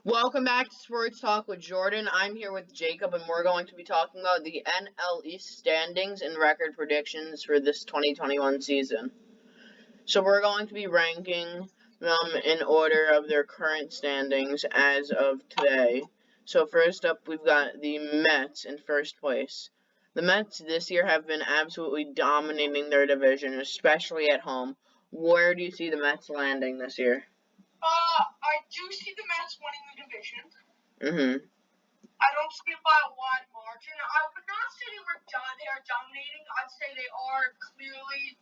Welcome back to Sports Talk with Jordan. I'm here with Jacob, and we're going to be talking about the NL East standings and record predictions for this 2021 season. So we're going to be ranking them in order of their current standings as of today. So first up, we've got the Mets in first place. The Mets this year have been absolutely dominating their division, especially at home. Where do you see the Mets landing this year? I do see the Mets winning the division. Mm-hmm. I don't see it by a wide margin. I would not say they are dominating. I'd say they are clearly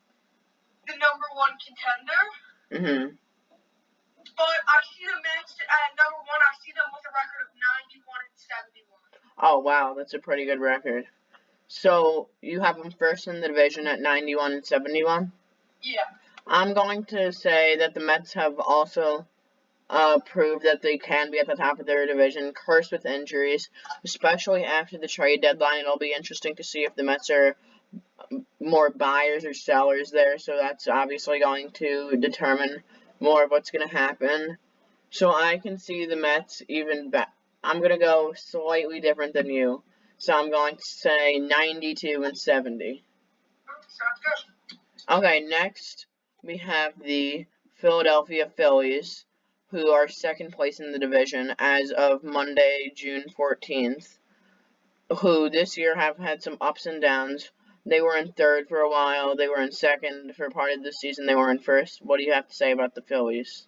the number one contender. Mm-hmm. But I see the Mets at number one. I see them with a record of 91 and 71. Oh, wow, that's a pretty good record. So, you have them first in the division at 91 and 71? Yeah. I'm going to say that the Mets have also proved that they can be at the top of their division, cursed with injuries, especially after the trade deadline. It'll be interesting to see if the Mets are more buyers or sellers there, so that's obviously going to determine more of what's going to happen. So I can see the Mets even better. I'm going to go slightly different than you. So I'm going to say 92 and 70. Sounds good. Okay, next we have the Philadelphia Phillies, who are second place in the division as of Monday, June 14th, who this year have had some ups and downs. They were in third for a while. They were in second for part of the season. They were in first. What do you have to say about the Phillies?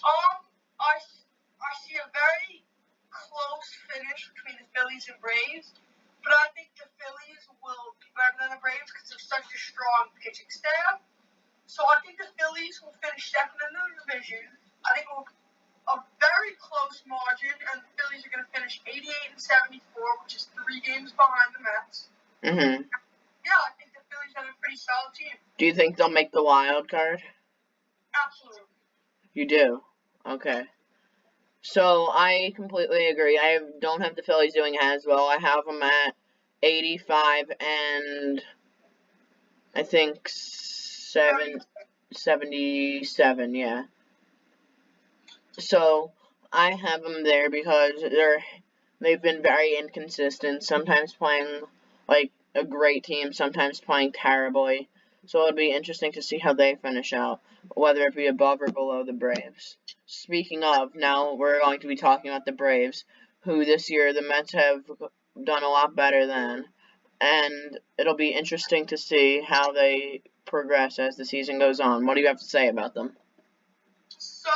I see a very close finish between the Phillies and Braves, but I think the Phillies will be better than the Braves because they're such a strong pitching staff. So I think the Phillies will finish second in the division. I think it will a very close margin, and the Phillies are going to finish 88 and 74, which is 3 games behind the Mets. Mm-hmm. Yeah, I think the Phillies have a pretty solid team. Do you think they'll make the wild card? Absolutely. You do? Okay. So I completely agree. I don't have the Phillies doing as well. I have them at 85 and I think 77, yeah. So I have them there because they've been very inconsistent, sometimes playing like a great team, sometimes playing terribly. So it'll be interesting to see how they finish out, whether it be above or below the Braves. Speaking of, now we're going to be talking about the Braves, who this year the Mets have done a lot better than, and it'll be interesting to see how they progress as the season goes on. What do you have to say about them? So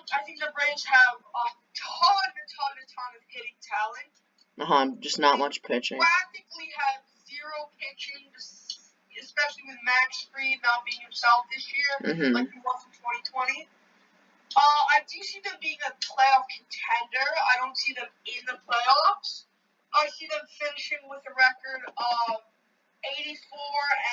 I think the Braves have a ton of hitting talent. Just not much pitching. Practically have zero pitching, especially with Max Fried not being himself this year, like he was in 2020. I do see them being a playoff contender. I don't see them in the playoffs. I see them finishing with a record of 84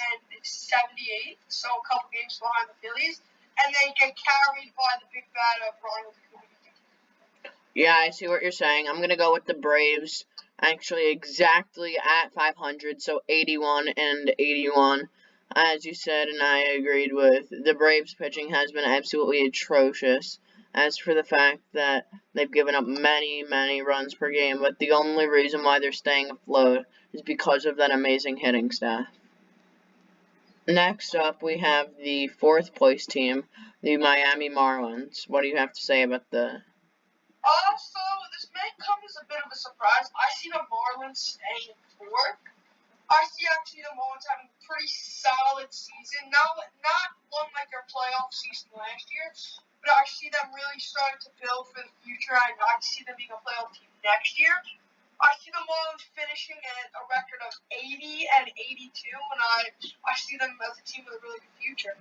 and 78, so a couple games behind the Phillies, and they get carried by the big bat of Ronald Acuna. Yeah, I see what you're saying. I'm going to go with the Braves, actually exactly at 500, so 81 and 81. As you said, and I agreed with, the Braves pitching has been absolutely atrocious. As for the fact that they've given up many, many runs per game, but the only reason why they're staying afloat is because of that amazing hitting staff. Next up, we have the fourth place team, the Miami Marlins. What do you have to say about the... So this may come as a bit of a surprise. I see the Marlins staying fourth. I see actually the Marlins having a pretty solid season. Not one like their playoff season last year, but I see them really starting to build for the future, and I see them being a playoff team next year. I see the Marlins finishing at a record of 80 and 82, and I see them as a team with a really good future.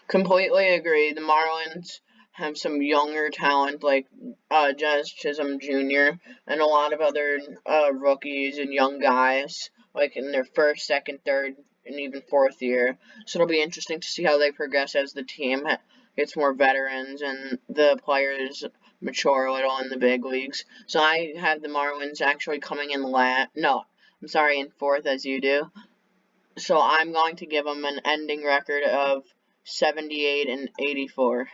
Completely agree. The Marlins have some younger talent like Jazz Chisholm Jr. and a lot of other rookies and young guys, like in their first, second, third, and even fourth year. So it'll be interesting to see how they progress as the team gets more veterans and the players mature a little in the big leagues. So I have the Marlins actually coming in in fourth as you do. So I'm going to give them an ending record of 78 and 84.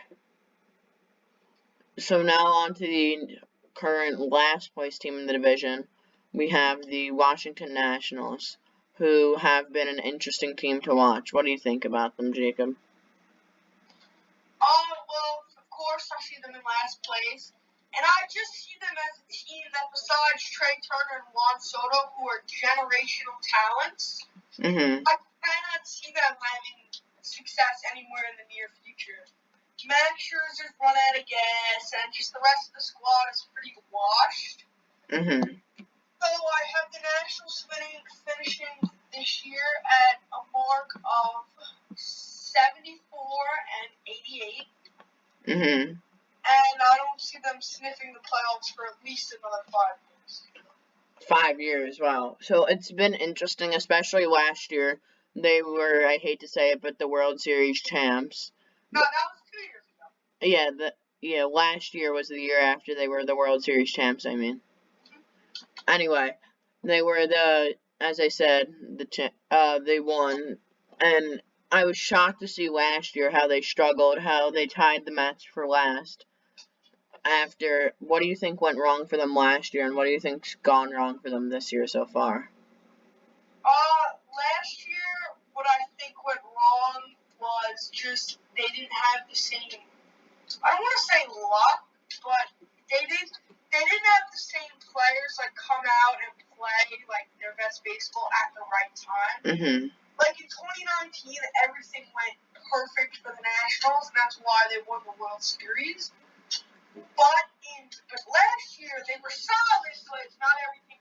So now on to the current last place team in the division. We have the Washington Nationals, who have been an interesting team to watch. What do you think about them, Jacob? Well, of course, I see them in last place. And I just see them as a team that, besides Trey Turner and Juan Soto, who are generational talents, I cannot see them having success anywhere in the near future. Max Scherzer's run out of gas, and just the rest of the squad is pretty washed. So I have the Nationals finishing this year at a mark of 74 and 88. And I don't see them sniffing the playoffs for at least another 5 years. 5 years, wow. So it's been interesting, especially last year. They were, I hate to say it, but the World Series champs. No, that was 2 years ago. Yeah, last year was the year after they were the World Series champs, I mean. Anyway, they were as I said, they won. And I was shocked to see last year how they struggled, how they tied the Mets for last. What do you think went wrong for them last year, and what do you think's gone wrong for them this year so far? Last year, what I think went wrong was just they didn't have the same, I don't want to say luck, but they didn't have the same players come out and play their best baseball at the right time. Like in 2019, everything went perfect for the Nationals, and that's why they won the World Series. But last year they were solid, so it's not everything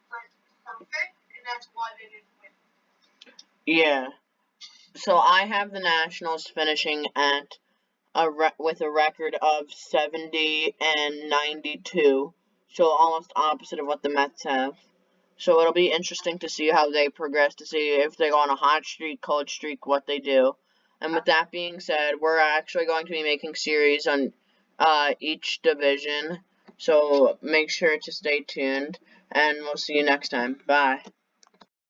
perfect, and that's why they didn't win. Yeah. So I have the Nationals finishing at with a record of 70 and 92, so almost opposite of what the Mets have. So it'll be interesting to see how they progress, to see if they go on a hot streak, cold streak, what they do. And with that being said, we're actually going to be making series on each division, so make sure to stay tuned, and we'll see you next time. Bye.